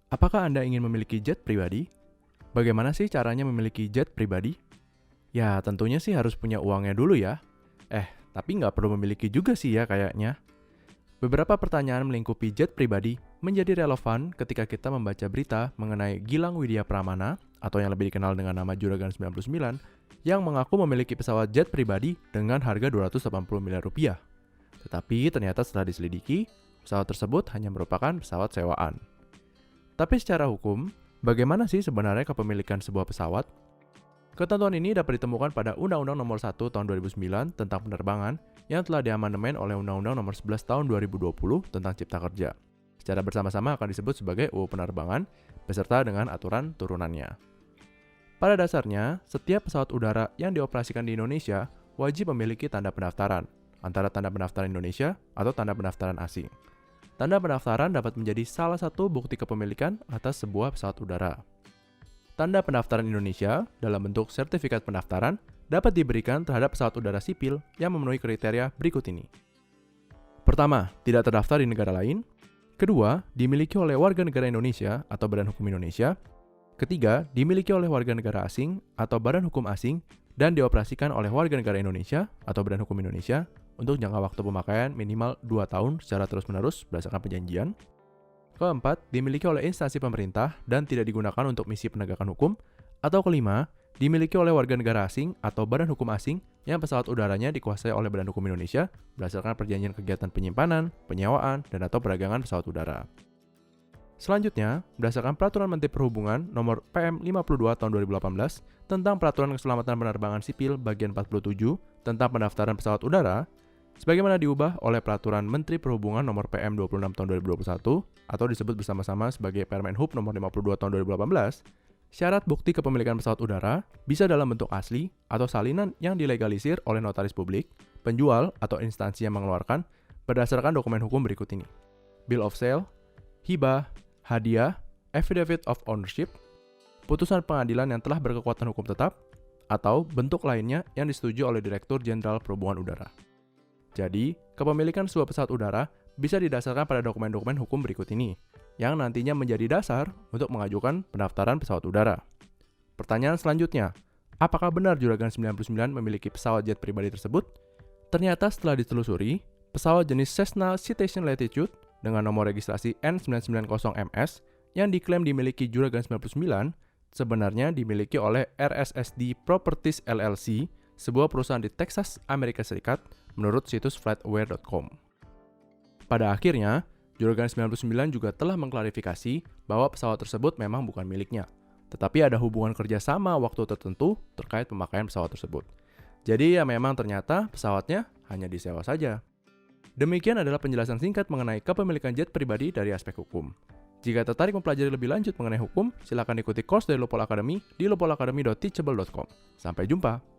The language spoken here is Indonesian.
Apakah Anda ingin memiliki jet pribadi? Bagaimana sih caranya memiliki jet pribadi? Ya, tentunya sih harus punya uangnya dulu ya. Tapi nggak perlu memiliki juga sih ya kayaknya. Beberapa pertanyaan melingkupi jet pribadi menjadi relevan ketika kita membaca berita mengenai Gilang Widya Pramana atau yang lebih dikenal dengan nama Juragan 99 yang mengaku memiliki pesawat jet pribadi dengan harga 280 miliar rupiah. Tetapi ternyata setelah diselidiki, pesawat tersebut hanya merupakan pesawat sewaan. Tapi secara hukum, bagaimana sih sebenarnya kepemilikan sebuah pesawat? Ketentuan ini dapat ditemukan pada Undang-Undang Nomor 1 Tahun 2009 tentang penerbangan yang telah diamandemen oleh Undang-Undang Nomor 11 Tahun 2020 tentang Cipta Kerja. Secara bersama-sama akan disebut sebagai UU Penerbangan beserta dengan aturan turunannya. Pada dasarnya, setiap pesawat udara yang dioperasikan di Indonesia wajib memiliki tanda pendaftaran, antara tanda pendaftaran Indonesia atau tanda pendaftaran asing. Tanda pendaftaran dapat menjadi salah satu bukti kepemilikan atas sebuah pesawat udara. Tanda pendaftaran Indonesia dalam bentuk sertifikat pendaftaran dapat diberikan terhadap pesawat udara sipil yang memenuhi kriteria berikut ini. Pertama, tidak terdaftar di negara lain. Kedua, dimiliki oleh warga negara Indonesia atau Badan Hukum Indonesia. Ketiga, dimiliki oleh warga negara asing atau Badan Hukum Asing dan dioperasikan oleh warga negara Indonesia atau Badan Hukum Indonesia untuk jangka waktu pemakaian minimal 2 tahun secara terus-menerus berdasarkan perjanjian. Keempat, dimiliki oleh instansi pemerintah dan tidak digunakan untuk misi penegakan hukum. Atau kelima, dimiliki oleh warga negara asing atau badan hukum asing yang pesawat udaranya dikuasai oleh Badan Hukum Indonesia berdasarkan perjanjian kegiatan penyimpanan, penyewaan, dan atau perdagangan pesawat udara. Selanjutnya, berdasarkan Peraturan Menteri Perhubungan Nomor PM 52 Tahun 2018 tentang Peraturan Keselamatan Penerbangan Sipil Bagian 47 tentang pendaftaran pesawat udara, sebagaimana diubah oleh Peraturan Menteri Perhubungan Nomor PM 26 Tahun 2021 atau disebut bersama-sama sebagai Permen Hub Nomor 52 Tahun 2018, syarat bukti kepemilikan pesawat udara bisa dalam bentuk asli atau salinan yang dilegalisir oleh notaris publik, penjual atau instansi yang mengeluarkan berdasarkan dokumen hukum berikut ini: Bill of Sale, hibah, hadiah, Affidavit of Ownership, putusan pengadilan yang telah berkekuatan hukum tetap, atau bentuk lainnya yang disetujui oleh Direktur Jenderal Perhubungan Udara. Jadi, kepemilikan sebuah pesawat udara bisa didasarkan pada dokumen-dokumen hukum berikut ini, yang nantinya menjadi dasar untuk mengajukan pendaftaran pesawat udara. Pertanyaan selanjutnya, apakah benar Juragan 99 memiliki pesawat jet pribadi tersebut? Ternyata setelah ditelusuri, pesawat jenis Cessna Citation Latitude dengan nomor registrasi N990MS yang diklaim dimiliki Juragan 99 sebenarnya dimiliki oleh RSSD Properties LLC, sebuah perusahaan di Texas, Amerika Serikat, menurut situs flightaware.com. Pada akhirnya, Juragan 99 juga telah mengklarifikasi bahwa pesawat tersebut memang bukan miliknya, tetapi ada hubungan kerjasama waktu tertentu terkait pemakaian pesawat tersebut. Jadi ya memang ternyata pesawatnya hanya disewa saja. Demikian adalah penjelasan singkat mengenai kepemilikan jet pribadi dari aspek hukum. Jika tertarik mempelajari lebih lanjut mengenai hukum, silakan ikuti course dari Loophole Academy di loopholeacademy.teachable.com. Sampai jumpa!